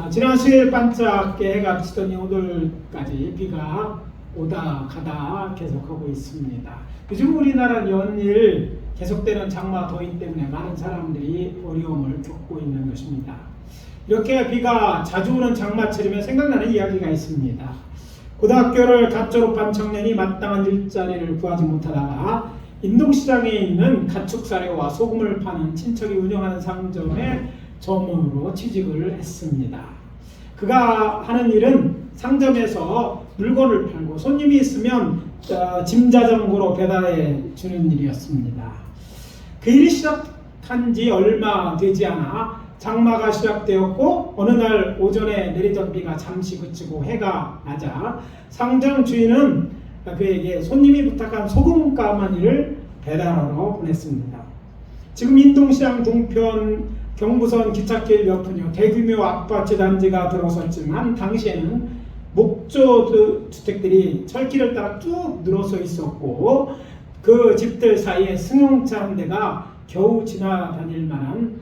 지난 수요일 반짝게 해가 비치더니 오늘까지 비가 오다 가다 계속하고 있습니다. 요즘 우리나라 연일 계속되는 장마 더위 때문에 많은 사람들이 어려움을 겪고 있는 것입니다. 이렇게 비가 자주 오는 장마철이면 생각나는 이야기가 있습니다. 고등학교를 갓 졸업한 청년이 마땅한 일자리를 구하지 못하다가 인동시장에 있는 가축사료와 소금을 파는 친척이 운영하는 상점에 점으로 취직을 했습니다. 그가 하는 일은 상점에서 물건을 팔고 손님이 있으면 짐자전거로 배달해 주는 일이었습니다. 그 일이 시작한 지 얼마 되지 않아 장마가 시작되었고 어느 날 오전에 내리던 비가 잠시 그치고 해가 나자 상점 주인은 그에게 손님이 부탁한 소금 가마니를 배달하러 보냈습니다. 지금 인동시장 동편 경부선 기찻길 옆은요 대규모 아파트 단지가 들어섰지만 당시에는 목조 주택들이 철길을 따라 쭉 늘어서 있었고 그 집들 사이에 승용차 한 대가 겨우 지나다닐 만한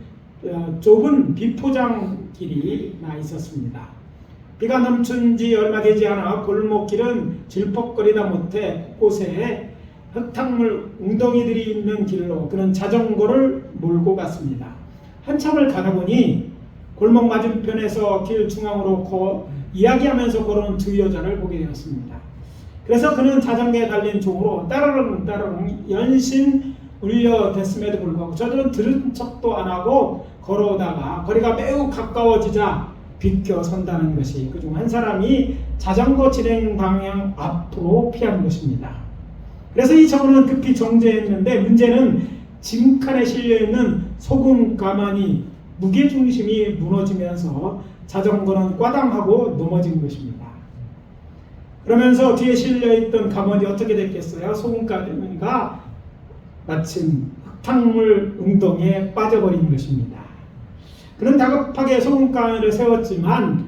좁은 비포장길이 나 있었습니다. 비가 넘친 지 얼마 되지 않아 골목길은 질퍽거리다 못해 곳곳에 흙탕물 웅덩이들이 있는 길로 그는 자전거를 몰고 갔습니다. 한참을 가다 보니 골목 맞은편에서 길 중앙으로 이야기하면서 걸어온 두 여자를 보게 되었습니다. 그래서 그는 자전거에 달린 종으로 따르릉 연신 울려댔음에도 불구하고 저들은 들은 척도 안 하고 걸어오다가 거리가 매우 가까워지자 비켜 선다는 것이 그중 한 사람이 자전거 진행 방향 앞으로 피한 것입니다. 그래서 이 저는 급히 정지했는데 문제는 짐칸에 실려있는 소금 가마니 무게중심이 무너지면서 자전거는 꽈당하고 넘어진 것입니다. 그러면서 뒤에 실려있던 가마니 어떻게 됐겠어요? 소금 가마니가 마침 흙탕물 웅덩이에 빠져버린 것입니다. 그는 다급하게 소금 가마니를 세웠지만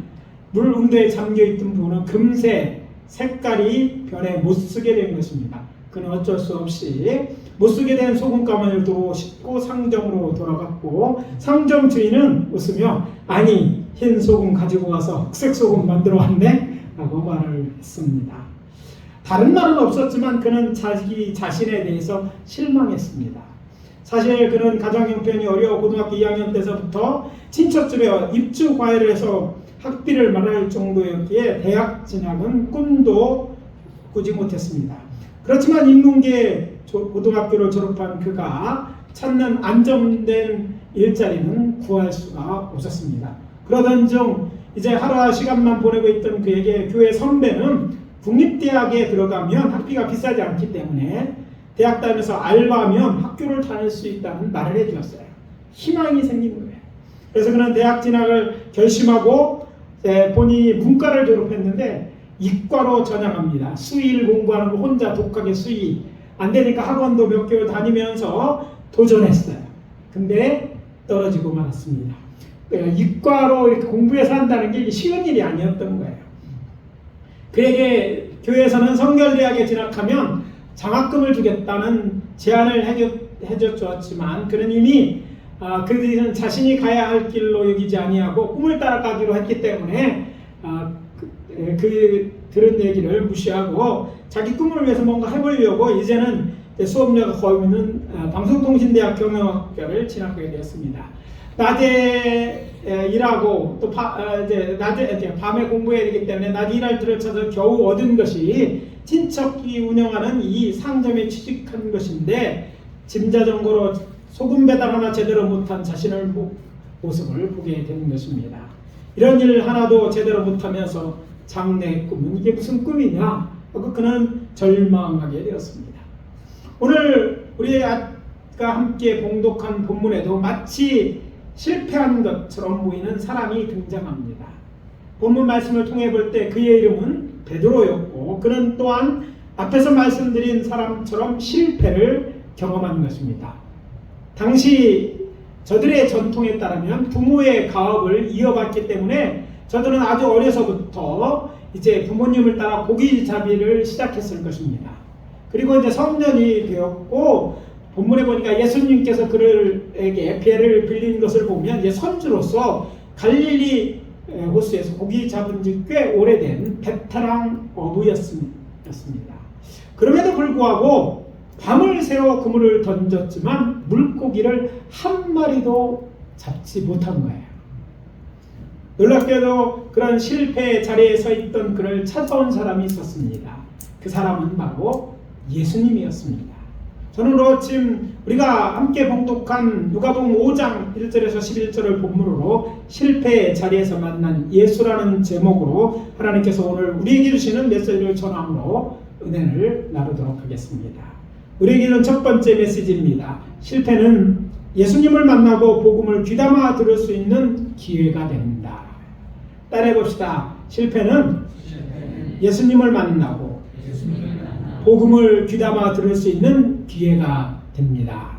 물 웅덩이에 잠겨있던 부분은 금세 색깔이 변해 못쓰게 된 것입니다. 그는 어쩔 수 없이 못쓰게 된 소금 가마니를 두고 싣고 상점으로 돌아갔고 상점 주인은 웃으며 아니 흰 소금 가지고 와서 흑색 소금 만들어 왔네? 라고 말을 했습니다. 다른 말은 없었지만 그는 자기 자신에 대해서 실망했습니다. 사실 그는 가정 형편이 어려워 고등학교 2학년 때서부터 친척집에 입주 과외를 해서 학비를 말할 정도였기에 대학 진학은 꿈도 꾸지 못했습니다. 그렇지만 인문계 고등학교를 졸업한 그가 찾는 안정된 일자리는 구할 수가 없었습니다. 그러던 중 이제 하루하 시간만 보내고 있던 그에게 교회 선배는 국립대학에 들어가면 학비가 비싸지 않기 때문에 대학 다니면서 알바하면 학교를 다닐 수 있다는 말을 해주었어요. 희망이 생긴 거예요. 그래서 그는 대학 진학을 결심하고 본인이 문과를 졸업했는데 이과로 전향합니다. 수의를 공부하는 거 혼자 독하게 수의 안 되니까 학원도 몇 개월 다니면서 도전했어요. 근데 떨어지고 말았습니다. 이과로 이렇게 공부해서 한다는 게 쉬운 일이 아니었던 거예요. 그에게 교회에서는 성결대학에 진학하면 장학금을 주겠다는 제안을 해줬지만 그는 이미 그들은 자신이 가야 할 길로 여기지 아니하고 꿈을 따라가기로 했기 때문에 들은 얘기를 무시하고 자기 꿈을 위해서 뭔가 해보려고 이제는 수업료가 거의 있는 방송통신대학 경영학과를 진학하게 되었습니다. 낮에 일하고 또 밤에 공부해야 되기 때문에 낮에 일할 뜰을 찾아 겨우 얻은 것이 친척이 운영하는 이 상점에 취직한 것인데 짐자전거로 소금 배달 하나 제대로 못한 자신의 모습을 보게 되는 것입니다. 이런 일 하나도 제대로 못하면서 장래의 꿈은 이게 무슨 꿈이냐 하고 그는 절망하게 되었습니다. 오늘 우리가 함께 봉독한 본문에도 마치 실패한 것처럼 보이는 사람이 등장합니다. 본문 말씀을 통해 볼 때 그의 이름은 베드로였고 그는 또한 앞에서 말씀드린 사람처럼 실패를 경험한 것입니다. 당시 저들의 전통에 따르면 부모의 가업을 이어받기 때문에 저들은 아주 어려서부터 이제 부모님을 따라 고기잡이를 시작했을 것입니다. 그리고 이제 성년이 되었고 본문에 보니까 예수님께서 그들에게 배를 빌린 것을 보면 이제 선주로서 갈릴리 호수에서 고기 잡은 지 꽤 오래된 베테랑 어부였습니다. 그럼에도 불구하고 밤을 새워 그물을 던졌지만 물고기를 한 마리도 잡지 못한 거예요. 놀랍게도 그런 실패의 자리에 서 있던 그를 찾아온 사람이 있었습니다. 그 사람은 바로 예수님이었습니다. 저는 오늘 아침 우리가 함께 봉독한 누가복음 5장 1절에서 11절을 본문으로 실패의 자리에서 만난 예수라는 제목으로 하나님께서 오늘 우리에게 주시는 메시지를 전함으로 은혜를 나누도록 하겠습니다. 우리에게는 첫 번째 메시지입니다. 실패는 예수님을 만나고 복음을 귀담아 들을 수 있는 기회가 된다. 따라해 봅시다. 실패는 예수님을 만나고 복음을 귀담아 들을 수 있는 기회가 됩니다.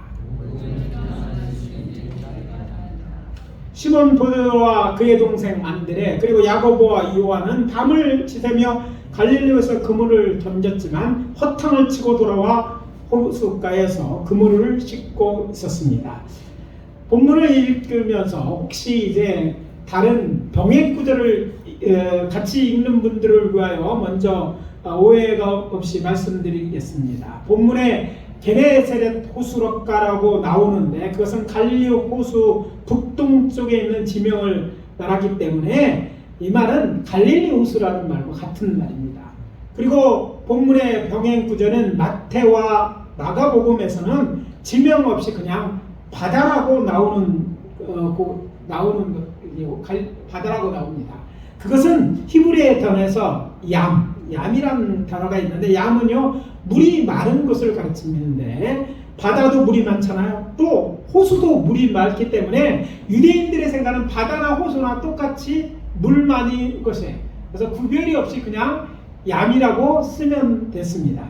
시몬 베드로와 그의 동생 안드레 그리고 야고보와 요한은 밤을 지새며 갈릴리에서 그물을 던졌지만 허탕을 치고 돌아와 호숫가에서 그물을 씻고 있었습니다. 본문을 읽으면서 혹시 이제 다른 병행 구절을 같이 읽는 분들을 위하여 먼저 오해가 없이 말씀드리겠습니다. 본문에 게네사렛 호수가라고 나오는데 그것은 갈릴리 호수 북동쪽에 있는 지명을 말하기 때문에 이 말은 갈릴리 호수라는 말과 같은 말입니다. 그리고 본문의 병행 구절은 마태와 마가복음에서는 지명 없이 그냥 바다라고 바다라고 나옵니다. 그것은 히브리의 단어에서 얌이라는 단어가 있는데 얌은요 물이 많은 것을 가르치는데 바다도 물이 많잖아요. 또 호수도 물이 많기 때문에 유대인들의 생각은 바다나 호수나 똑같이 물 많은 것이에요. 그래서 구별이 없이 그냥 얌이라고 쓰면 됐습니다.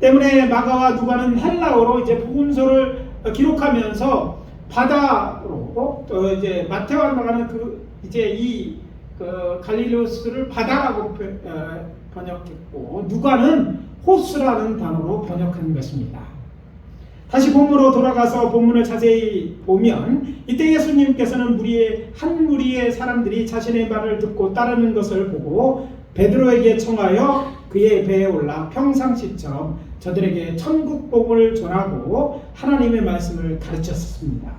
때문에 마가와 누가는 헬라어로 이제 복음서를 기록하면서 바다로 이제 마태와 마가는 갈릴리 호수를 바다라고 번역했고 누가는 호수라는 단어로 번역한 것입니다. 다시 본문으로 돌아가서 본문을 자세히 보면 이때 예수님께서는 한 무리의 사람들이 자신의 말을 듣고 따르는 것을 보고 베드로에게 청하여 그의 배에 올라 평상시처럼 저들에게 천국 복음을 전하고 하나님의 말씀을 가르쳤습니다.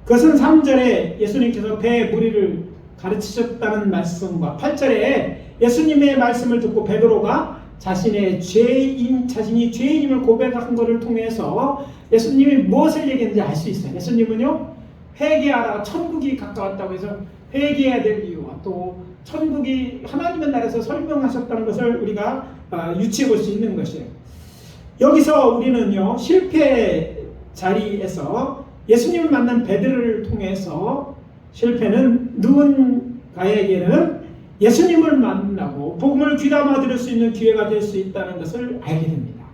그것은 3절에 예수님께서 배의 무리를 가르치셨다는 말씀과 8절에 예수님의 말씀을 듣고 베드로가 자신이 죄인임을 고백한 것을 통해서 예수님이 무엇을 얘기했는지 알 수 있어요. 예수님은요 회개하라 천국이 가까웠다고 해서 회개해야 될 이유와 또 천국이 하나님의 나라에서 설명하셨다는 것을 우리가 유추해 볼 수 있는 것이에요. 여기서 우리는요 실패 자리에서 예수님을 만난 베드로를 통해서 실패는 누군가에게는 예수님을 만나고 복음을 귀담아 들을 수 있는 기회가 될 수 있다는 것을 알게 됩니다.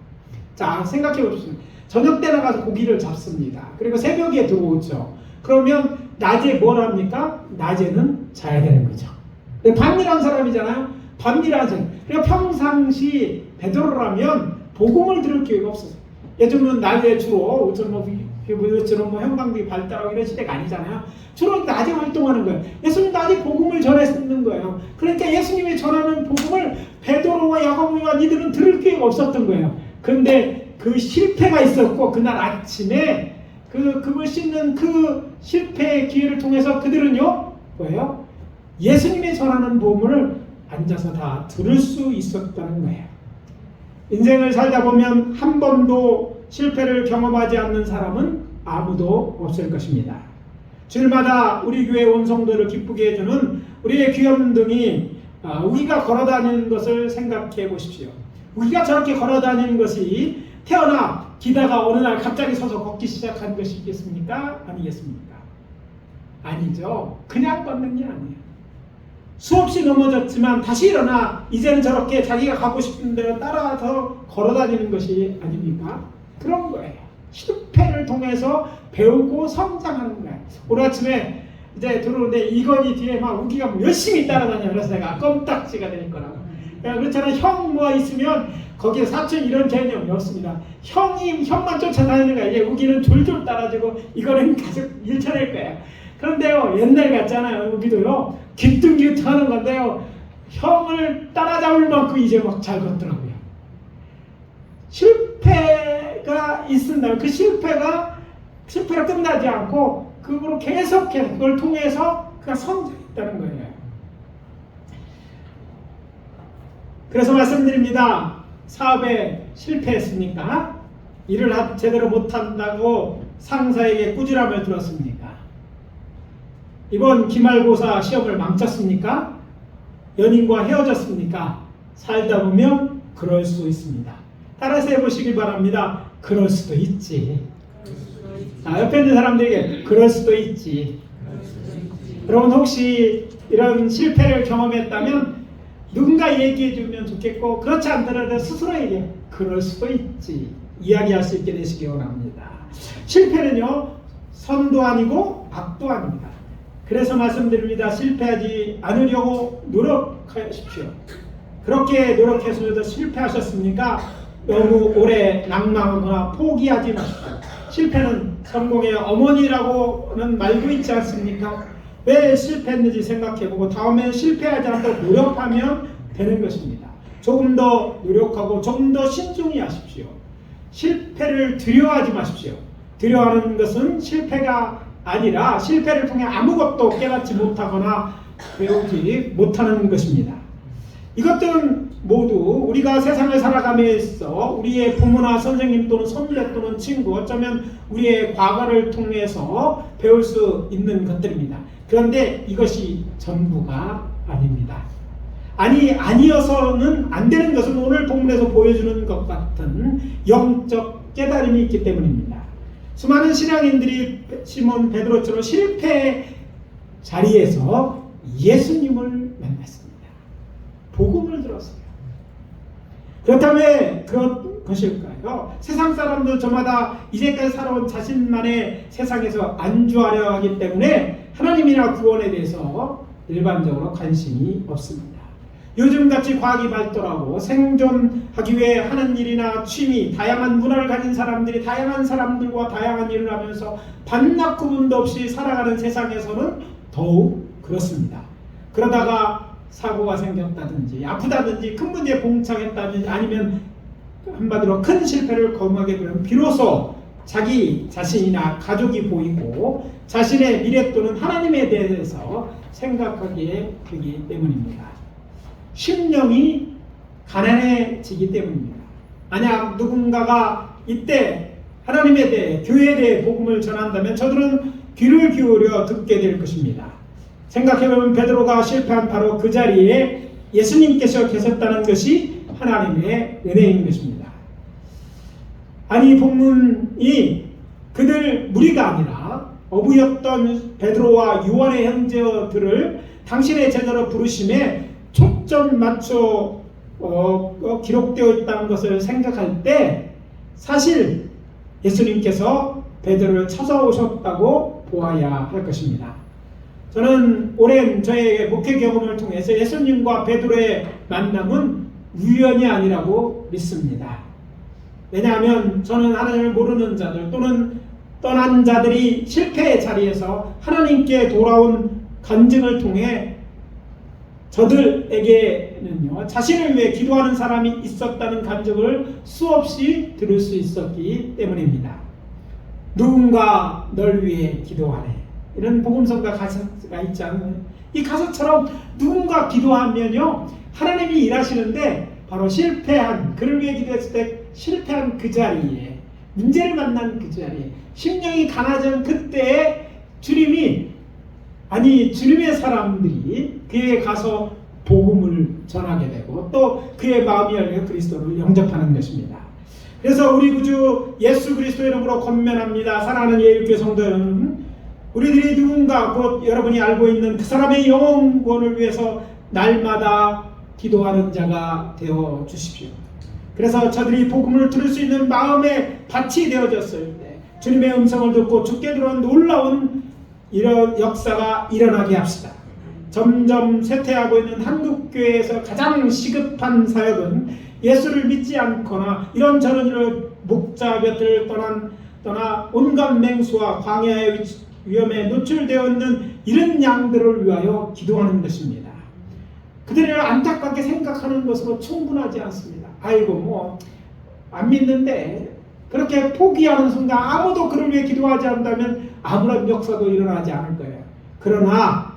자, 생각해 봅시다. 저녁 때 나가서 고기를 잡습니다. 그리고 새벽에 들어오죠. 그러면 낮에 뭘 합니까? 낮에는 자야 되는 거죠. 밤일하는 사람이잖아요. 밤일하는 사람. 그러니까 평상시 베드로라면 복음을 들을 기회가 없었어요. 예전에는 낮에 주로 요즘은 형광등이 발달하고 이런 시대가 아니잖아요. 주로 낮에 활동하는 거예요. 예수님 낮에 복음을 전했는 거예요. 그러니까 예수님이 전하는 복음을 베드로와 야고보와 니들은 들을 기회가 없었던 거예요. 그런데 그 실패가 있었고 그날 아침에 그걸 씻는 그 실패의 기회를 통해서 그들은요 뭐예요? 예수님이 전하는 복음을 앉아서 다 들을 수 있었다는 거예요. 인생을 살다 보면 한 번도 실패를 경험하지 않는 사람은 아무도 없을 것입니다. 주일마다 우리 교회 온 성도를 기쁘게 해주는 우리의 귀염둥이 우리가 걸어다니는 것을 생각해 보십시오. 우리가 저렇게 걸어다니는 것이 태어나 기다가 어느 날 갑자기 서서 걷기 시작한 것이 있겠습니까? 아니겠습니까? 아니죠. 그냥 걷는 게 아니에요. 수없이 넘어졌지만 다시 일어나 이제는 저렇게 자기가 가고 싶은 대로 따라서 걸어다니는 것이 아닙니까? 그런 거예요. 실패를 통해서 배우고 성장하는 거예요. 오늘 아침에 이제 들어오는데 이건희 뒤에 막 우기가 열심히 따라다녀요. 그래서 내가 껌딱지가 될 거라고. 그렇잖아요. 형 뭐 있으면 거기에 사촌 이런 개념이 없습니다. 형만 쫓아다니는 거예요. 이제 우기는 졸졸 따라주고 이거는 계속 일쳐낼 거예요. 그런데요 옛날 같잖아요. 우기도요 기뚱기뚱하는 건데요. 형을 따라잡을 만큼 이제 막 잘 걷더라고요. 실패가 있습니다. 그 실패가 끝나지 않고 그걸로 계속해서 그걸 통해서 그가 성장했다는 거예요. 그래서 말씀드립니다. 사업에 실패했습니까? 일을 제대로 못한다고 상사에게 꾸지람을 들었습니까? 이번 기말고사 시험을 망쳤습니까? 연인과 헤어졌습니까? 살다 보면 그럴 수 있습니다. 따라서 해보시길 바랍니다. 그럴 수도 있지. 옆에 있는 사람들에게 그럴 수도 있지. 여러분 혹시 이런 실패를 경험했다면 누군가 얘기해주면 좋겠고, 그렇지 않더라도 스스로에게 그럴 수도 있지 이야기할 수 있게 되시기 원합니다. 실패는요, 선도 아니고 악도 아닙니다. 그래서 말씀드립니다. 실패하지 않으려고 노력하십시오. 그렇게 노력해서도 실패하셨습니까? 너무 오래 낭망하거나 포기하지 마십시오. 실패는 성공의 어머니라고는 말도 있지 않습니까? 왜 실패했는지 생각해보고 다음에 실패하지 않도록 노력하면 되는 것입니다. 조금 더 노력하고 조금 더 신중히 하십시오. 실패를 두려워하지 마십시오. 두려워하는 것은 실패가 아니라 실패를 통해 아무것도 깨닫지 못하거나 배우지 못하는 것입니다. 이것들은 모두 우리가 세상을 살아가면서 우리의 부모나 선생님 또는 선배 또는 친구, 어쩌면 우리의 과거를 통해서 배울 수 있는 것들입니다. 그런데 이것이 전부가 아닙니다. 아니어서는 안 되는 것은 오늘 본문에서 보여주는 것 같은 영적 깨달음이 있기 때문입니다. 수많은 신앙인들이 시몬 베드로처럼 실패의 자리에서 예수님을 만났습니다. 복음을 들었어요. 그렇다면 그런 것일까요? 세상 사람들 저마다 이제까지 살아온 자신만의 세상에서 안주하려 하기 때문에 하나님이나 구원에 대해서 일반적으로 관심이 없습니다. 요즘같이 과학이 발달하고 생존하기 위해 하는 일이나 취미, 다양한 문화를 가진 사람들이 다양한 사람들과 다양한 일을 하면서 반납 구분도 없이 살아가는 세상에서는 더욱 그렇습니다. 그러다가 사고가 생겼다든지 아프다든지 큰 문제에 봉착했다든지 아니면 한마디로 큰 실패를 경험하게 되면 비로소 자기 자신이나 가족이 보이고 자신의 미래 또는 하나님에 대해서 생각하게 되기 때문입니다. 심령이 가난해지기 때문입니다. 만약 누군가가 이때 하나님에 대해, 교회에 대해 복음을 전한다면 저들은 귀를 기울여 듣게 될 것입니다. 생각해보면 베드로가 실패한 바로 그 자리에 예수님께서 계셨다는 것이 하나님의 은혜인 것입니다. 아니, 본문이 그들 무리가 아니라 어부였던 베드로와 요한의 형제들을 당신의 제자로 부르심에 초점 맞춰 기록되어 있다는 것을 생각할 때 사실 예수님께서 베드로를 찾아오셨다고 보아야 할 것입니다. 저는 오랜 저의 목회 경험을 통해서 예수님과 베드로의 만남은 우연이 아니라고 믿습니다. 왜냐하면 저는 하나님을 모르는 자들 또는 떠난 자들이 실패의 자리에서 하나님께 돌아온 간증을 통해 저들에게는요, 자신을 위해 기도하는 사람이 있었다는 간증을 수없이 들을 수 있었기 때문입니다. 누군가 널 위해 기도하네, 이런 복음성가 가사가 있지 않나요? 이 가사처럼 누군가 기도하면요, 하나님이 일하시는데 바로 실패한, 그를 위해 기도했을 때 실패한 그 자리에, 문제를 만난 그 자리에, 심령이 가난해진 그때에 주님의 사람들이 그에게 가서 복음을 전하게 되고 또 그의 마음이 열려 그리스도를 영접하는 것입니다. 그래서 우리 구주 예수 그리스도의 이름으로 권면합니다. 사랑하는 예일교회 성도 여러분, 우리들이 누군가 곧 여러분이 알고 있는 그 사람의 영혼을 위해서 날마다 기도하는 자가 되어 주십시오. 그래서 저들이 복음을 들을 수 있는 마음의 밭이 되어졌을 때 주님의 음성을 듣고 주께 들어온 놀라운 이런 역사가 일어나게 합시다. 점점 쇠퇴하고 있는 한국교회에서 가장 시급한 사역은 예수를 믿지 않거나 이런저런 목자 곁을 떠나 온갖 맹수와 광야에 위험에 노출되어 있는 이런 양들을 위하여 기도하는 것입니다. 그들을 안타깝게 생각하는 것으로 충분하지 않습니다. 아이고 뭐 안 믿는데, 그렇게 포기하는 순간 아무도 그를 위해 기도하지 않는다면 아무런 역사도 일어나지 않을 거예요. 그러나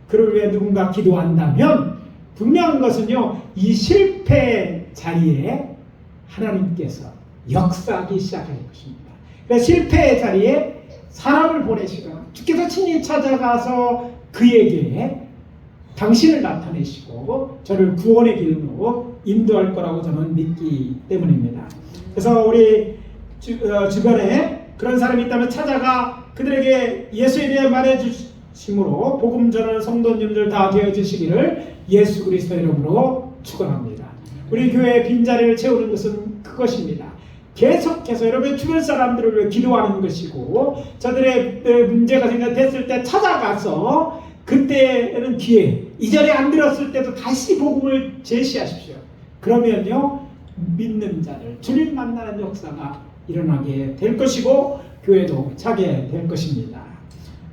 그를 위해 누군가 기도한다면 분명한 것은요, 이 실패 자리에 하나님께서 역사하기 시작할 것입니다. 그래서 실패의 자리에 사람을 보내시고 주께서 친히 찾아가서 그에게 당신을 나타내시고 저를 구원의 길로 인도할 거라고 저는 믿기 때문입니다. 그래서 우리 주변에 그런 사람이 있다면 찾아가 그들에게 예수에 대해 말해주심으로 복음 전하는 성도님들 다 되어주시기를 예수 그리스도 이름으로 축원합니다. 우리 교회의 빈자리를 채우는 것은 그것입니다. 계속해서 여러분의 주변 사람들을 위해 기도하는 것이고, 저들의 문제가 생겼을 때 찾아가서 그때는 기회, 이 자리에 안 들었을 때도 다시 복음을 제시하십시오. 그러면요, 믿는 자들, 주님 만나는 역사가 일어나게 될 것이고 교회도 차게 될 것입니다.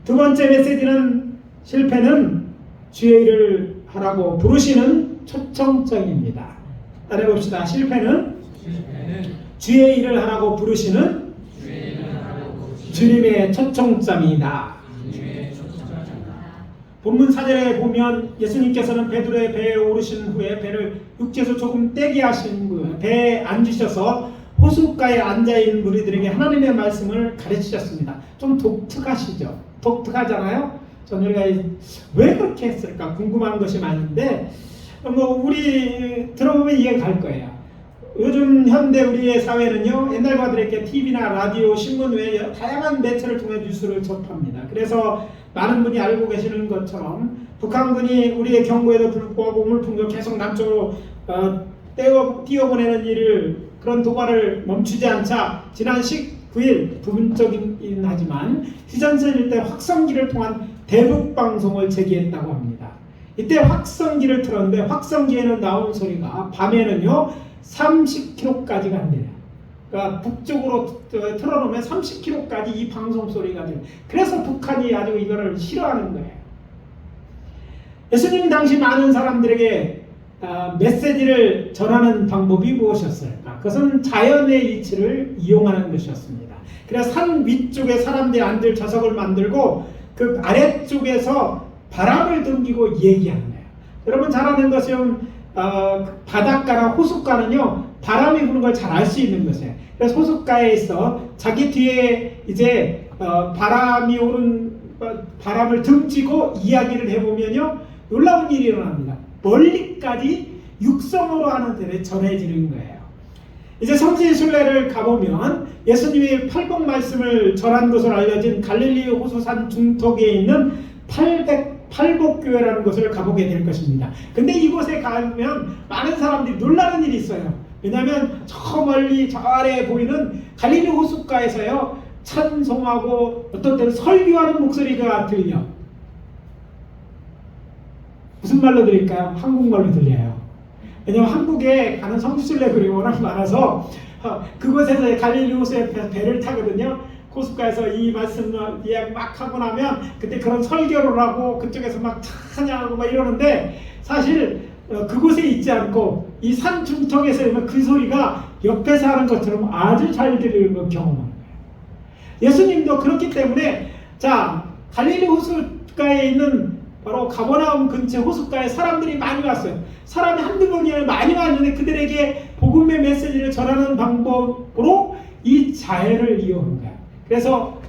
두 번째 메시지는, 실패는 주의 일을 하라고 부르시는 초청장입니다. 따라해봅시다. 실패는 주의 일을 하라고 부르시는 주님의 초청장이다. 본문 4절에 보면 예수님께서는 베드로의 배에 오르신 후에 배를 육지에서 조금 떼게 하신 후에 배에 앉으셔서 호숫가에 앉아있는 무리들에게 하나님의 말씀을 가르치셨습니다. 좀 독특하시죠? 독특하잖아요? 저는 왜 그렇게 했을까 궁금한 것이 많은데, 우리 들어보면 이해가 갈 거예요. 요즘 현대 우리의 사회는요, 옛날과 다르게 TV나 라디오, 신문 외에 다양한 매체를 통해 뉴스를 접합니다. 그래서 많은 분이 알고 계시는 것처럼 북한군이 우리의 경고에도 불구하고 우물풍도 계속 남쪽으로 띄워보내는 일을, 그런 도발을 멈추지 않자 지난 19일 부분적이긴 하지만 휴전선 일대 확성기를 통한 대북 방송을 재개했다고 합니다. 이때 확성기를 틀었는데 확성기에는 나온 소리가 밤에는요 30km까지 간대요. 그러니까 북쪽으로 틀어놓으면 30km까지 이 방송 소리가 돼요. 그래서 북한이 아주 이거를 싫어하는 거예요. 예수님이 당시 많은 사람들에게 메시지를 전하는 방법이 무엇이었을까? 그것은 자연의 이치를 이용하는 것이었습니다. 그래서 산 위쪽에 사람들이 앉을 좌석을 만들고 그 아래쪽에서 바람을 등기고 얘기하는 거예요. 여러분 잘 아는 것은 바닷가나 호숫가는요 바람이 부는 걸 잘 알 수 있는 것이에요. 그래서 호숫가에 있어 자기 뒤에 이제 바람이 오는 바람을 등지고 이야기를 해보면요 놀라운 일이 일어납니다. 멀리까지 육성으로 하는 데에 전해지는 거예요. 이제 성지순례를 가보면 예수님이 팔복 말씀을 전한 것으로 알려진 갈릴리 호수산 중턱에 있는 팔복교회라는 곳을 가보게 될 것입니다. 근데 이곳에 가면 많은 사람들이 놀라는 일이 있어요. 왜냐하면 저 멀리 저 아래에 보이는 갈릴리 호숫가에서요 찬송하고 어떤 때는 설교하는 목소리가 들려. 무슨 말로 들릴까요? 한국말로 들려요. 왜냐하면 한국에 가는 성지순례들이 워낙 많아서 그곳에서 갈릴리 호수에 배를 타거든요. 호숫가에서 이 말씀 이야기 막 하고 나면 그때 그런 설교를 하고 그쪽에서 막 찬양하고 막 이러는데, 사실 그곳에 있지 않고 이 산 중턱에서 그 소리가 옆에서 하는 것처럼 아주 잘 들리는 걸 경험하는 거예요. 예수님도 그렇기 때문에 자 갈릴리 호숫가에 있는 바로 가버나움 근처 호숫가에 사람들이 많이 왔어요. 사람이 한두 번이 아니라 많이 왔는데 그들에게 복음의 메시지를 전하는 방법으로 이 자해를 이용한 거예요. 그래서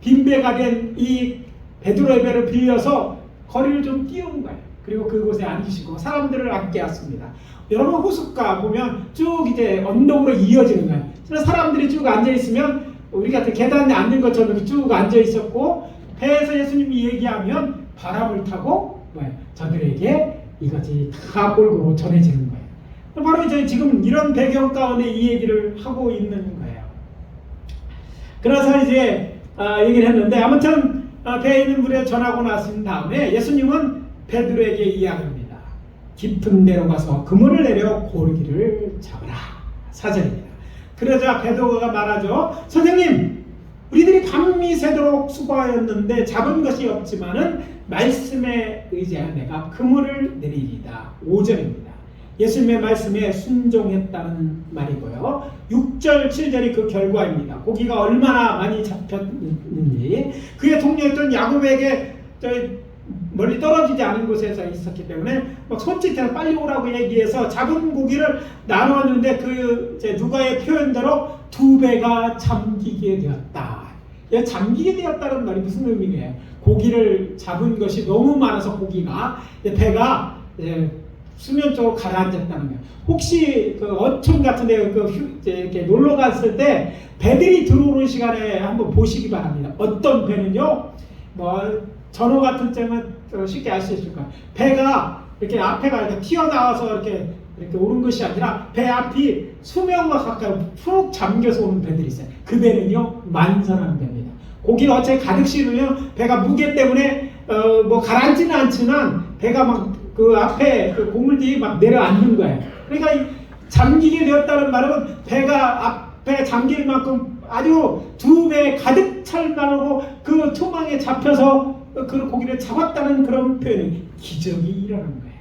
빈배가 된 이 베드로의 배를 빌려서 거리를 좀 띄운 거예요. 그리고 그곳에 앉으시고 사람들을 앉게 하십니다. 여러분 호숫가 보면 쭉 이제 언덕으로 이어지는 거예요. 그래서 사람들이 쭉 앉아 있으면 우리 같은 계단에 앉는 것처럼 쭉 앉아 있었고, 배에서 예수님이 얘기하면 바람을 타고 저들에게 이것이 다 골고루 전해지는 거예요. 바로 이제 지금 이런 배경 가운데 이 얘기를 하고 있는 거예요. 그래서 이제 얘기를 했는데, 아무튼 배에 있는 물에 전하고 나신 다음에 예수님은 베드로에게 이야기합니다. 깊은 데로 가서 그물을 내려 고기를 잡으라. 4절입니다. 그러자 베드로가 말하죠. 선생님, 우리들이 밤이 새도록 수고하였는데 잡은 것이 없지만은 말씀에 의지하여 내가 그물을 내리리다. 5절입니다. 예수님의 말씀에 순종했다는 말이고요. 6절, 7절이 그 결과입니다. 고기가 얼마나 많이 잡혔는지. 그의 동료였던 야곱에게 멀리 떨어지지 않은 곳에서 있었기 때문에 막 손짓해서 빨리 오라고 얘기해서 잡은 고기를 나누었는데 그 누가의 표현대로 2배가 잠기게 되었다. 잠기게 되었다는 말이 무슨 의미예요? 고기를 잡은 것이 너무 많아서 고기가 배가 수면 쪽으로 가라앉았다는 거예요. 혹시 그 어촌 같은데 이렇게 놀러 갔을 때 배들이 들어오는 시간에 한번 보시기 바랍니다. 어떤 배는요, 전어 같은 때는 쉽게 알 수 있을 거예요. 배가 이렇게 앞에가 이렇게 튀어나와서 이렇게 오는 것이 아니라 배 앞이 수면과 가까이 푹 잠겨서 오는 배들이 있어요. 그 배는요, 만선한 배입니다. 고기를 어차피 가득 실으면 배가 무게 때문에 가라앉지는 않지만 배가 막 그 앞에 그 고물들이 막 내려앉는 거예요. 그러니까 잠기게 되었다는 말은 배가 앞에 잠길 만큼 아주 2배 가득 찰 만하고 그 투망에 잡혀서 그 고기를 잡았다는 그런 표현이 기적이 일어난 거예요.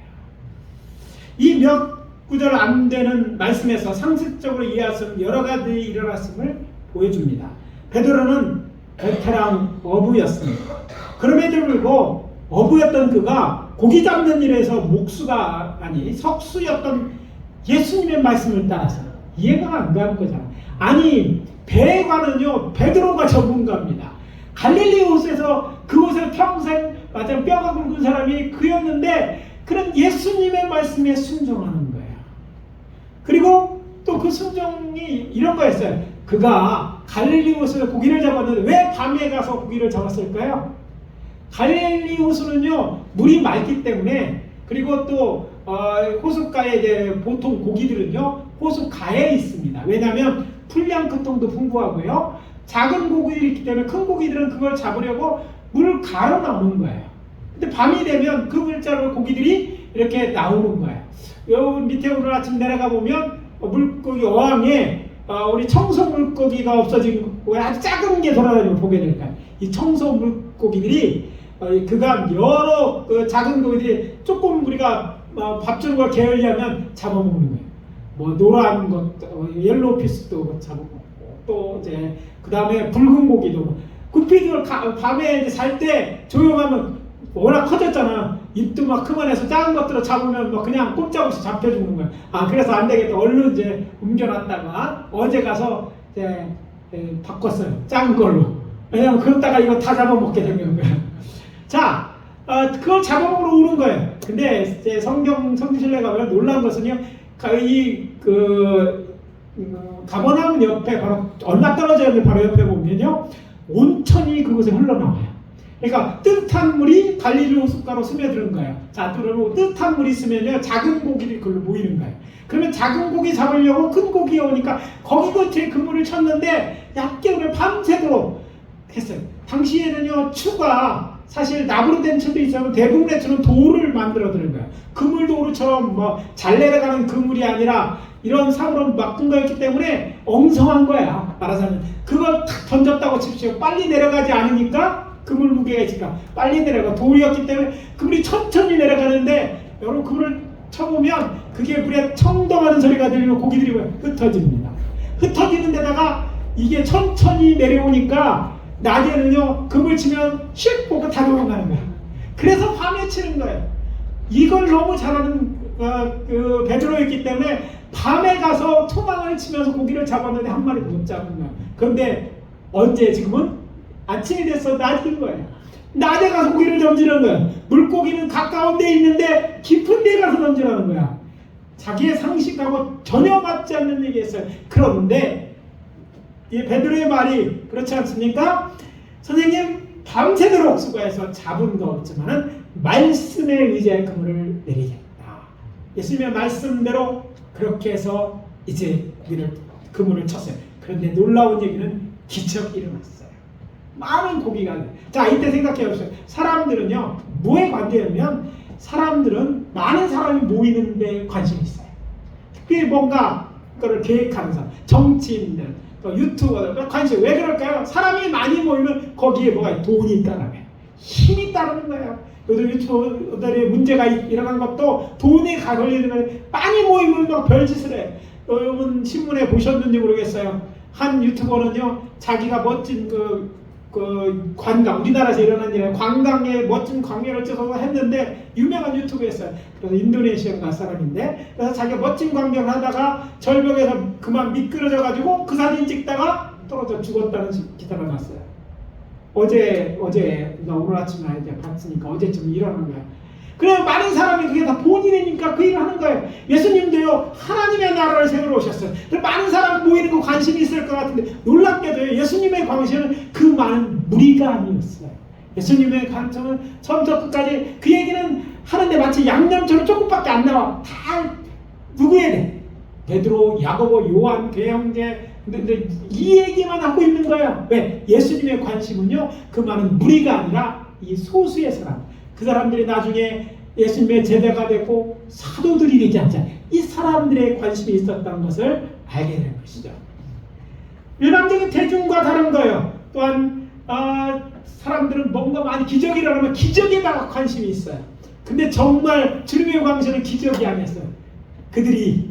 이 몇 구절 안 되는 말씀에서 상식적으로 이해하시면 여러 가지 일어났음을 보여줍니다. 베드로는 베테랑 어부였습니다. 그럼에도 불구하고 어부였던 그가 고기 잡는 일에서 목수가 아니 석수였던 예수님의 말씀을 따라서 이해가 안 가는 거잖아. 아니 배관은요 베드로가 전문가입니다. 갈릴리 호수에서 그곳에 평생 맞아 뼈가 굵은 사람이 그였는데 그런 예수님의 말씀에 순종하는 거예요. 그리고 또 그 순종이 이런 거였어요. 그가 갈릴리 호수에서 고기를 잡았는데 왜 밤에 가서 고기를 잡았을까요? 갈릴리 호수는요 물이 맑기 때문에, 그리고 또 호숫가에 이제 보통 고기들은요 호숫가에 있습니다. 왜냐하면 풀량크통도 풍부하고요 작은 고기들이 있기 때문에 큰 고기들은 그걸 잡으려고 물을 가로 나오는 거예요. 근데 밤이 되면 그 물자로 고기들이 이렇게 나오는 거예요. 요 밑에 오늘 아침 내려가 보면 물고기 어항에 우리 청소 물고기가 없어진 아주 작은 게 돌아다니고 보게 될까요? 이 청소 물고기들이 그간 여러 작은 고기들이 조금 우리가 밥 주는 걸 게을리하면 잡아먹는 거예요. 노란 것, 옐로우 피스도 잡아먹고, 또 이제 그 다음에 붉은 고기도. 구피들 밤에 살 때 조용하면 워낙 커졌잖아. 입도 막 그만해서 작은 것들을 잡으면 그냥 꼼짝없이 잡혀주는 거야. 그래서 안 되겠다. 얼른 이제 옮겨놨다가 어제 가서 이제 바꿨어요. 작은 걸로. 왜냐면 그러다가 이거 다 잡아먹게 되는 거야. 자, 그걸 잡아먹으러 오는 거예요. 근데 이제 성경신뢰 가면 놀라운 것은요, 가버나움 옆에 바로 얼마 떨어져 있는 바로 옆에 보면요, 온천이 그곳에 흘러나와요. 그러니까 뜨뜻한 물이 갈릴리 호숫가로 스며드는 거예요. 자, 그러면 뜨뜻한 물이 있으면요 작은 고기들이 그걸로 모이는 거예요. 그러면 작은 고기 잡으려고 큰 고기가 오니까 거기 겉에 그물을 쳤는데 얕게 오늘 밤새도록 했어요. 당시에는요 추가 사실 나무로 된 추도 있지만 대부분의 추는 돌을 만들어 드는 거예요. 그물도루처럼 잘 내려가는 그물이 아니라 이런 사고로 막은 거였기 때문에 엉성한 거야. 말하자면 그걸 탁 던졌다고 칩시오. 빨리 내려가지 않으니까 그물 무게가 있으니까 빨리 내려가. 돌이었기 때문에 그물이 천천히 내려가는데 여러분 그물을 쳐보면 그게 물에 청동하는 소리가 들리면 고기들이 흩어집니다. 흩어지는 데다가 이게 천천히 내려오니까 낮에는요 그물 치면 슉 보고 다 도망가는 거야. 그래서 밤에 치는 거예요. 이걸 너무 잘하는 그 베드로였기 때문에 밤에 가서 투망을 치면서 고기를 잡았는데 한 마리 못 잡은 거야. 그런데 언제 지금은 아침이 됐어. 낮인 거예요. 낮에 가서 고기를 던지는 거야. 물고기는 가까운 데 있는데 깊은 데 가서 던지라는 거야. 자기의 상식하고 전혀 맞지 않는 얘기했어요. 그런데 이 베드로의 말이 그렇지 않습니까? 선생님 밤새도록 수고해서 잡은 거 없지만은 말씀에 의지할 그물을 내리겠다. 예수님의 말씀대로 그렇게 해서 이제 그물을 쳤어요. 그런데 놀라운 얘기는 기적이 일어났어요. 많은 고기가. 자, 이때 생각해 보세요. 사람들은요 뭐에 관대하면 사람들은 많은 사람이 모이는 데 관심이 있어요. 특별히 뭔가 그걸 계획하는 사람, 정치인들, 또 유튜버들 관심. 왜 그럴까요? 사람이 많이 모이면 거기에 뭐가 돈이 따라가요. 힘이 따르는 거예요. 요즘 유튜버들의 문제가 일어난 것도 돈이 걸리는 거예요. 많이 모이면 막 별짓을 해. 여러분 신문에 보셨는지 모르겠어요. 한 유튜버는요, 자기가 멋진 그 관광, 우리나라에서 일어난 일이에요. 관광에 멋진 광경을 찍어서 했는데, 유명한 유튜브였어요. 그래서 인도네시아가 사람인데, 그래서 자기가 멋진 광경을 하다가 절벽에서 그만 미끄러져가지고 그 사진 찍다가 떨어져 죽었다는 기사가 났어요. 어제 오늘 아침에 이제 봤으니까 어제쯤 일어난 거예요. 그래, 많은 사람이 그게 다 본인이니까 그 일을 하는 거예요. 예수님도요, 하나님의 나라를 세우러 오셨어요. 많은 사람 모이는 거 관심이 있을 것 같은데, 놀랍게도 예수님의 관심은 그 많은 무리가 아니었어요. 예수님의 관점은 처음부터 끝까지 그 얘기는 하는데 마치 양념처럼 조금밖에 안 나와. 다 누구에게? 베드로, 야고보, 요한, 대형제, 근데 이 얘기만 하고 있는 거예요. 왜? 예수님의 관심은요, 그 많은 무리가 아니라 이 소수의 사람. 그 사람들이 나중에 예수님의 제자가 되고 사도들이 되지 않잖아요. 이 사람들의 관심이 있었다는 것을 알게 된 것이죠. 일반적인 대중과 다른 거예요. 또한 사람들은 뭔가 많이 기적이 일어나면 기적에다가 관심이 있어요. 근데 정말 주님의 관심은 기적이 아니었어요. 그들이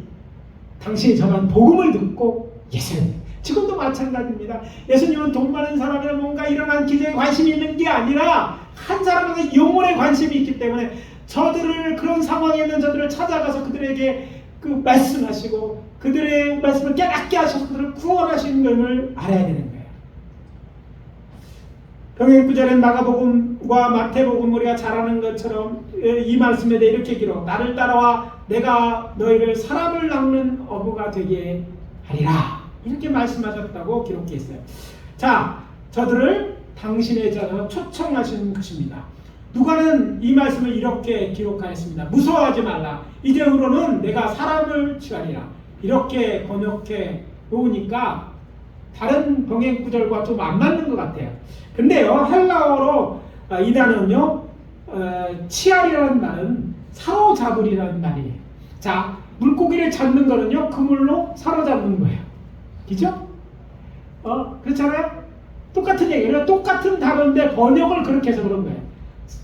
당신이 전한 복음을 듣고 예수님, 지금도 마찬가지입니다. 예수님은 돈 많은 사람이나 뭔가 일어난 기적에 관심이 있는 게 아니라 한 사람에게 영혼에 관심이 있기 때문에 저들을, 그런 상황에 있는 저들을 찾아가서 그들에게 그 말씀하시고 그들의 말씀을 깨닫게 하셔서 그들을 구원하시는 것을 알아야 되는 거예요. 병행구절엔 마가복음과 마태복음 우리가 잘 아는 것처럼 이 말씀에 대해 이렇게 기록, 나를 따라와 내가 너희를 사람을 낚는 어부가 되게 하리라, 이렇게 말씀하셨다고 기록되어 있어요. 자, 저들을 당신의 자로 초청하시는 것입니다. 누가는 이 말씀을 이렇게 기록하였습니다. 무서워하지 말라. 이제후로는 내가 사람을 취하리라. 이렇게 번역해 놓으니까 다른 병행구절과 좀 안 맞는 것 같아요. 근데요, 헬라어로 이 단어는요, 치알이라는 말은 사로잡으리라는 말이에요. 자, 물고기를 잡는 거는요, 그물로 사로잡는 거예요. 그죠? 그렇잖아요? 똑같은 얘기예요. 똑같은 단어인데 번역을 그렇게 해서 그런 거예요.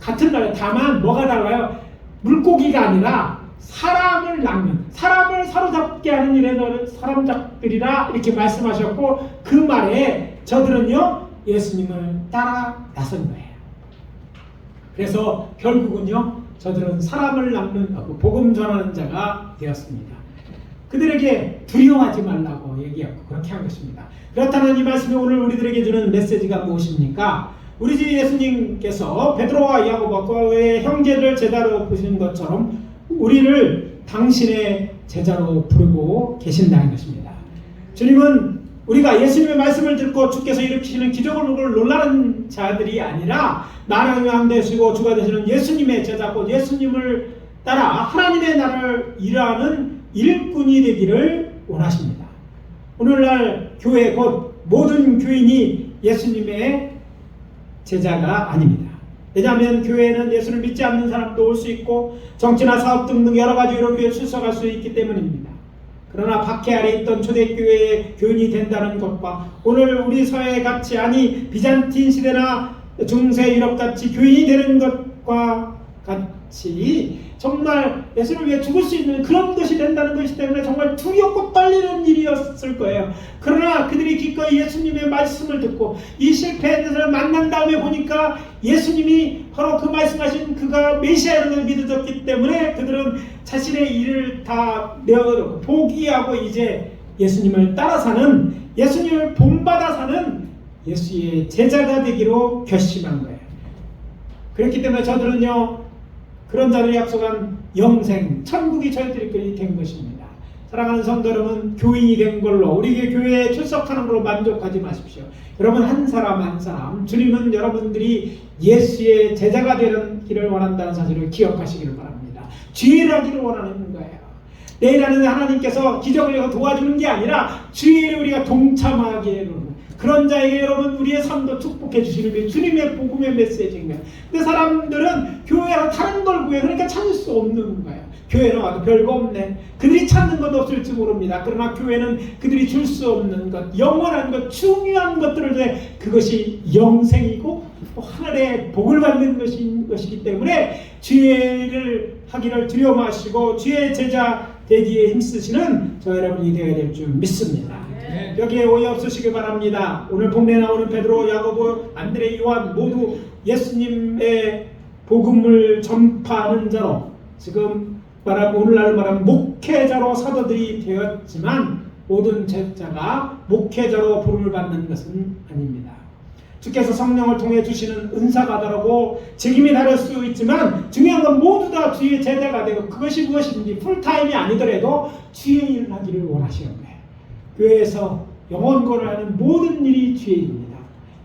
같은 단어. 다만 뭐가 달라요? 물고기가 아니라 사람을 낚는, 사람을 사로잡게 하는 일에 너는 사람 잡으리라, 이렇게 말씀하셨고, 그 말에 저들은요, 예수님을 따라 나선 거예요. 그래서 결국은요, 저들은 사람을 낚는, 복음 전하는 자가 되었습니다. 그들에게 두려워하지 말라고 얘기하고 그렇게 한 것입니다. 그렇다면 이 말씀이 오늘 우리들에게 주는 메시지가 무엇입니까? 우리 주 예수님께서 베드로와 야고보의 형제를 제자로 부르신 것처럼 우리를 당신의 제자로 부르고 계신다는 것입니다. 주님은 우리가 예수님의 말씀을 듣고 주께서 일으키시는 기적을 보고 놀라는 자들이 아니라 나라의 왕 되시고 주가 되시는 예수님의 제자고, 예수님을 따라 하나님의 나라를 일하는 일꾼이 되기를 원하십니다. 오늘날 교회 곧 모든 교인이 예수님의 제자가 아닙니다. 왜냐하면 교회에는 예수를 믿지 않는 사람도 올 수 있고 정치나 사업 등등 여러 가지로 교회에 출석할 수 있기 때문입니다. 그러나 박해 아래 있던 초대교회의 교인이 된다는 것과 오늘 우리 사회에 같이, 아니 비잔틴 시대나 중세 유럽같이 교인이 되는 것과 같이 정말 예수를 위해 죽을 수 있는 그런 것이 된다는 것이기 때문에 정말 두렵고 떨리는 일이었을 거예요. 그러나 그들이 기꺼이 예수님의 말씀을 듣고 이 실패한 것을 만난 다음에 보니까 예수님이 바로 그 말씀하신 그가 메시아라는 걸 믿어졌기 때문에 그들은 자신의 일을 다 내어놓고 포기하고 이제 예수님을 따라 사는, 예수님을 본받아 사는 예수의 제자가 되기로 결심한 거예요. 그렇기 때문에 저들은요, 그런 자들이 약속한 영생, 천국이 저희들이 된 것입니다. 사랑하는 성도 여러분, 교인이 된 걸로, 우리 교회에 출석하는 걸로 만족하지 마십시오. 여러분 한 사람 한 사람, 주님은 여러분들이 예수의 제자가 되는 길을 원한다는 사실을 기억하시기를 바랍니다. 주의를 하기를 원하는 거예요. 내일 하는 하나님께서 기적을 도와주는 게 아니라 주의를 우리가 동참하게 해놓는 그런 자에게 여러분 우리의 삶도 축복해 주시는 게 주님의 복음의 메시지인 거예요. 근데 사람들은 교회랑 다른 걸 구해, 그러니까 찾을 수 없는 거예요. 교회는 와도 별거 없네. 그들이 찾는 것 없을지 모릅니다. 그러나 교회는 그들이 줄 수 없는 것, 영원한 것, 중요한 것들을 위해 그것이 영생이고 하늘의 복을 받는 것이기 때문에 주의를 하기를 두려워하시고 주의 제자 되기에 힘쓰시는 저 여러분이 되어야 될 줄 믿습니다. 여기에 오해 없으시길 바랍니다. 오늘 본문에 나오는 베드로, 야고보, 안드레, 요한 모두 예수님의 복음을 전파하는 자로 지금 오늘날 말하면 목회자로 사도들이 되었지만 모든 제자가 목회자로 부름을 받는 것은 아닙니다. 주께서 성령을 통해 주시는 은사가 다르고 책임이 다를 수 있지만 중요한 건 모두 다 주의 제자가 되고 그것이 무엇인지 풀타임이 아니더라도 주의 일을 하기를 원하시는 거예요. 교회에서 영혼권을 하는 모든 일이 주의 일입니다.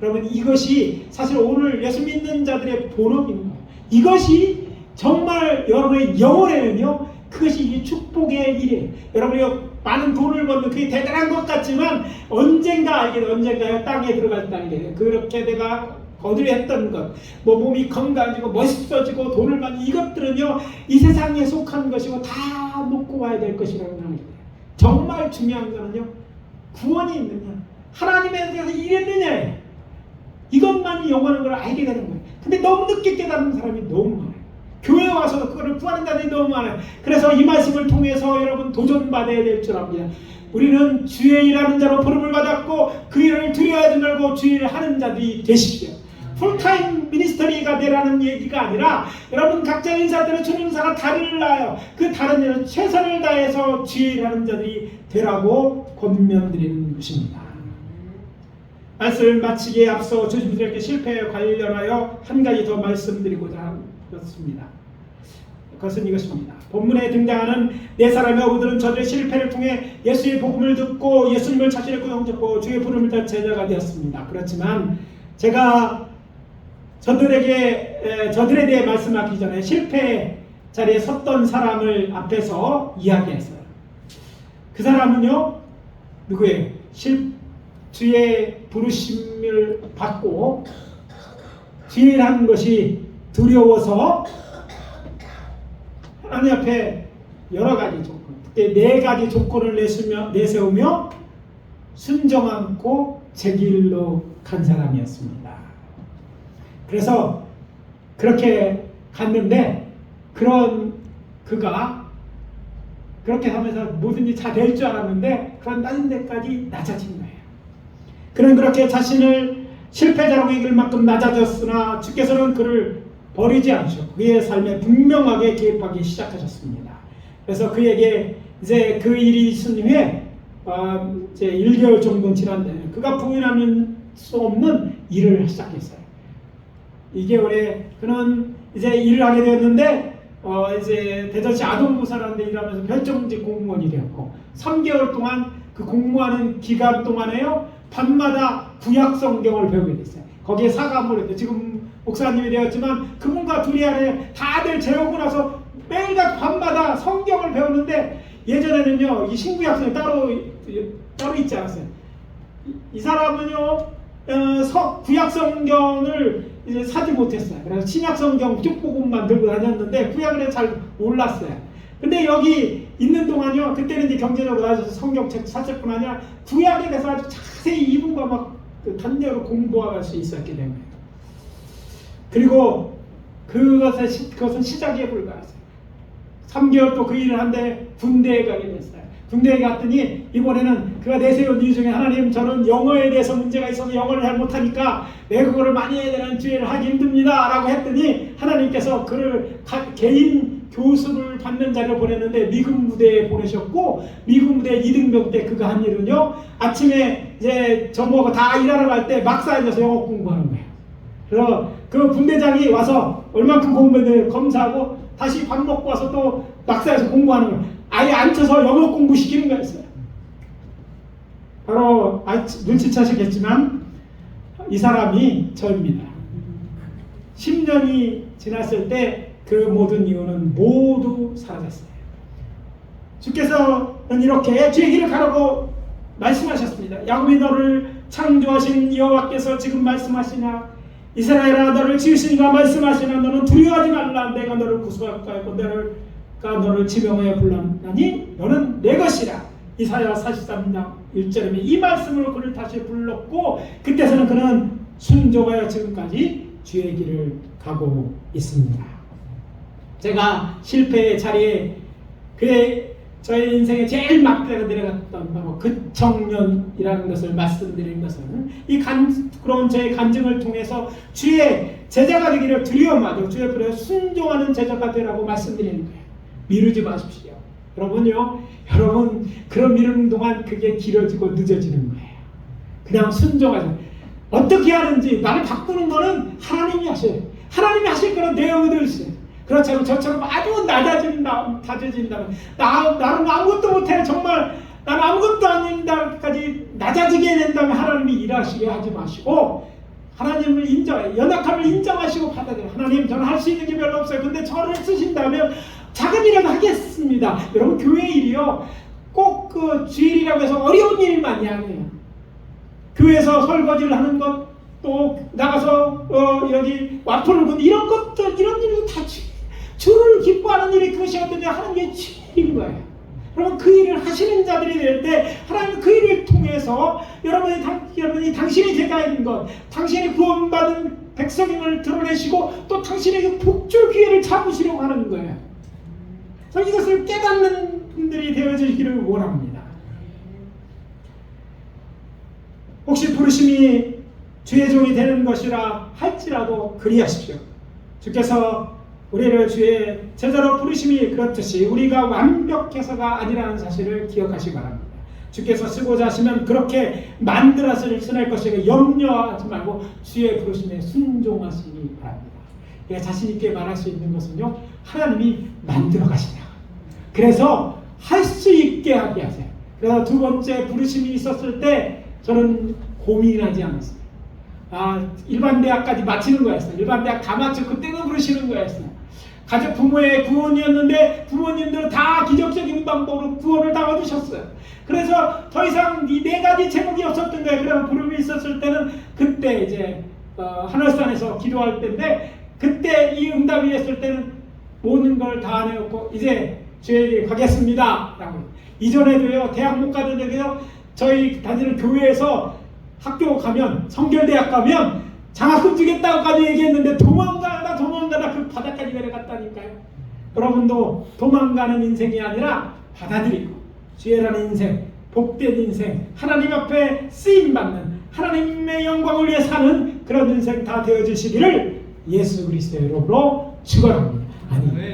여러분 이것이 사실 오늘 예수 믿는 자들의 본업인 거예요. 이것이 정말 여러분의 영혼에는요 그것이 축복의 일이에요. 여러분이 많은 돈을 버는 그게 대단한 것 같지만 언젠가 알게 언젠가요 땅에 들어갔다는 게 그렇게 내가 거두했던 것, 뭐 몸이 건강해지고 멋있어지고 돈을 많이 이것들은요 이 세상에 속한 것이고 다 놓고 와야 될 것이라고 생각해요. 정말 중요한 거는요 구원이 있느냐, 하나님에 대해서 일했느냐, 이것만이 영원한 걸 알게 되는 거예요. 근데 너무 늦게 깨닫는 사람이 너무 많아요. 교회에 와서도 그거를 구하는 자들이 너무 많아요. 그래서 이 말씀을 통해서 여러분 도전받아야 될 줄 압니다. 우리는 주의 일하는 자로 부름을 받았고 그 일을 두려워하지 말고 주의 일을 하는 자들이 되십시오. 풀타임 미니스터리가 되라는 얘기가 아니라 여러분 각자 인사들은 주는 은사가 다리를 낳아요. 그 다른 일은 최선을 다해서 주의 일하는 자들이 되라고 권면드리는 것입니다. 말씀을 마치기에 앞서 주님들에게 실패에 관련하여 한 가지 더 말씀드리고자 하였습니다. 그것은 이것입니다. 본문에 등장하는 네 사람의 어부들은 저들의 실패를 통해 예수의 복음을 듣고 예수님을 자신의 구원받고 주의 부름을 따라 제자가 되었습니다. 그렇지만 제가 저들에 대해 말씀하기 전에 실패 자리에 섰던 사람을 앞에서 이야기했어요. 그 사람은요 누구예요? 주의 부르심을 받고 주의 일 하는 것이 두려워서 하나님 앞에 여러 가지 조건, 그때 네 가지 조건을 내세우며 순종 않고 제 길로 간 사람이었습니다. 그래서 그렇게 갔는데 그런 그가 그렇게 하면서 뭐든지 다 될 줄 알았는데 그런 다른 데까지 낮아진 거예요. 그는 그렇게 자신을 실패자라고 여길 만큼 낮아졌으나 주께서는 그를 버리지 않으셨고 그의 삶에 분명하게 개입하기 시작하셨습니다. 그래서 그에게 이제 그 일이 있은 후에 이제 1개월 정도 지났는데 그가 부인하는 수 없는 일을 시작했어요. 2개월에 그는 이제 일을 하게 되었는데 이제 대전시 아동무사라는 데 일하면서 별정직 공무원이 되었고 3개월 동안 그 공무하는 기간 동안에요 밤마다 구약 성경을 배우게 됐어요. 거기에 사과문을 했대. 지금 목사님이 되었지만 그분과 둘이 안에 다들 재우고 나서 매일같이 밤마다 성경을 배우는데 예전에는요 이 신구약성이 따로 있지 않았어요. 이 사람은요 구약 성경을 이제 사지 못했어요. 그래서 신약 성경 쭉복음만 들고 다녔는데 구약을 잘 몰랐어요. 근데 여기 있는 동안요 그때는 이제 경제적으로 나아져서 성경책 샀을 뿐 아니라 구약에 대해서 아주 자세히 이분과 막 단계로 공부할 수 있었기 때문에 그리고 그것은 시작에 불과했어요. 3개월 또 그 일을 한데 군대에 가게 됐어요. 군대에 갔더니 이번에는 그가 내세운 이유 중에 하나님 저는 영어에 대해서 문제가 있어서 영어를 잘 못하니까 외국어를 많이 해야 되는 주의를 하기 힘듭니다 라고 했더니 하나님께서 그를 개인 교수를 받는 자를 보냈는데 미군 부대에 보내셨고 미군 부대 2등병 때 그가 한 일은요 아침에 이제 저뭐가 다 일하러 갈 때 막사에서 영어 공부하는 거예요. 그래서 그 분대장이 와서 얼만큼 공부했는지 검사하고 다시 밥 먹고 와서 또 막사에서 공부하는 거예요. 아예 앉혀서 영어 공부시키는 거였어요. 바로 눈치채시겠지만 이 사람이 저입니다. 10년이 지났을 때 그 모든 이유는 모두 사라졌어요. 주께서는 이렇게 주의 길을 가라고 말씀하셨습니다. 야곱이 너를 창조하신 여호와께서 지금 말씀하시나 이스라엘아 너를 지으시니가 말씀하시나 너는 두려워하지 말라. 내가 너를 구속하였고 내가 너를 지명하여 불렀나니 너는 내 것이라. 이사야 43장 1절에 이 말씀으로 그를 다시 불렀고 그때서는 그는 순종하여 지금까지 주의 길을 가고 있습니다. 제가 실패의 자리에 저의 인생에 제일 막대가 내려갔던 바로 그 청년이라는 것을 말씀드린 것은 그런 저의 간증을 통해서 주의 제자가 되기를 두려워하고 주의 불에 순종하는 제자가 되라고 말씀드리는 거예요. 미루지 마십시오. 여러분 그런 미루는 동안 그게 길어지고 늦어지는 거예요. 그냥 순종하세요. 어떻게 하는지 나를 바꾸는 거는 하나님이 하셔요. 하나님이 하실 거는 내용을 있어요. 그렇죠. 저처럼 아주 낮아진다면 나는 아무것도 못해. 정말 나는 아무것도 아닌다까지 낮아지게 된다면 하나님이 일하시게 하지 마시고 하나님을 인정해. 연약함을 인정하시고 받아들여요. 하나님 저는 할 수 있는 게 별로 없어요. 근데 저를 쓰신다면 작은 일이라도 하겠습니다. 여러분 교회 일이요. 꼭 그 주일이라고 해서 어려운 일만이 아니에요. 교회에서 설거지를 하는 것, 또 나가서 여기 와플을 굽는 이런 것들, 이런 일도 다 주를 기뻐하는 일이 그것이거든요. 하나님의 주일인 거예요. 여러분 그 일을 하시는 자들이 될 때 하나님 그 일을 통해서 여러분이 당신의 제자인 것, 당신의 구원받은 백성임을 드러내시고 또 당신에게 복주 기회를 잡으시려고 하는 거예요. 그래서 이것을 깨닫는 분들이 되어지기를 원합니다. 혹시 부르심이 주의 종이 되는 것이라 할지라도 그리하십시오. 주께서 우리를 주의 제자로 부르심이 그렇듯이 우리가 완벽해서가 아니라는 사실을 기억하시기 바랍니다. 주께서 쓰고자 하시면 그렇게 만들어서 쓰낼 것이고 염려하지 말고 주의 부르심에 순종하시기 바랍니다. 자신 있게 말할 수 있는 것은요, 하나님이 만들어 가시냐. 그래서 할 수 있게 하게 하세요. 그래서 두 번째 부르심이 있었을 때 저는 고민하지 않았어요. 일반 대학까지 마치는 거였어요. 일반 대학 다 마치고 그때는 부르시는 거였어요. 가족 부모의 구원이었는데 부모님들은 다 기적적인 방법으로 구원을 다 얻으셨어요. 그래서 더 이상 이 네 가지 제목이 없었던 거예요. 그래서 부름이 있었을 때는 그때 이제 하늘산에서 기도할 때인데 그때 이 응답이 했을 때는 모든 걸 다 내놓고 이제 주에게 가겠습니다 라고. 이전에도요 대학 못 가는데요 저희 다니는 교회에서 학교 가면 성결대학 가면 장학금 주겠다고까지 얘기했는데 도망가다 그 바닥까지 내려갔다니까요. 여러분도 도망가는 인생이 아니라 받아들이고 주의라는 인생, 복된 인생, 하나님 앞에 쓰임받는 하나님의 영광을 위해 사는 그런 인생 다 되어주시기를 예수 그리스도의 이름으로 축원합니다.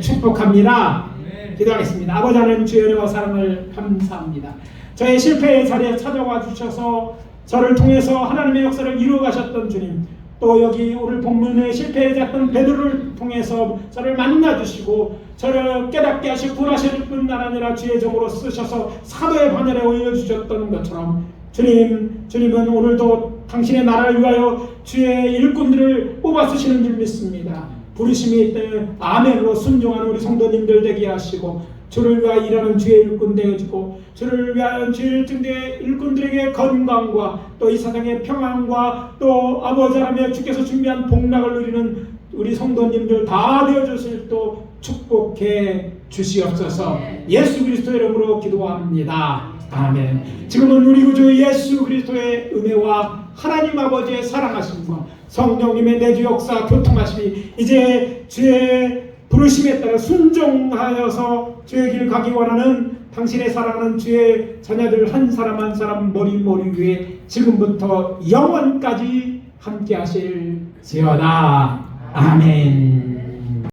축복합니다. 기도하겠습니다. 아버지 하나님 주의 은혜와 사랑을 감사합니다. 저의 실패의 자리에 찾아와 주셔서 저를 통해서 하나님의 역사를 이루어 가셨던 주님, 또 여기 오늘 본문에 실패했던 베드로를 통해서 저를 만나주시고 저를 깨닫게 하시고 구하실 뿐만 아니라 주의 종으로 쓰셔서 사도의 반열에 올려주셨던 것처럼 주님은 오늘도 당신의 나라를 위하여 주의 일꾼들을 뽑아 쓰시는 줄 믿습니다. 부르심이 있다면 아멘으로 순종하는 우리 성도님들 되게 하시고 주를 위하여 일하는 주의 일꾼 되어지고 주를 위하여 주의 일꾼들에게 건강과 또 이 세상의 평안과 또 아버지 하나님 주께서 준비한 복락을 누리는 우리 성도님들 다 되어주실 또 축복해 주시옵소서. 예수 그리스도의 이름으로 기도합니다. 아멘. 지금은 우리 구주 예수 그리스도의 은혜와 하나님 아버지의 사랑하심과 성령님의 내주 역사 교통하심이 이제 주의 부르심에 따라 순종하여서 주의 길 가기 원하는 당신의 사랑하는 주의 자녀들 한 사람 한 사람 머리 위에 지금부터 영원까지 함께 하실지어다. 아멘.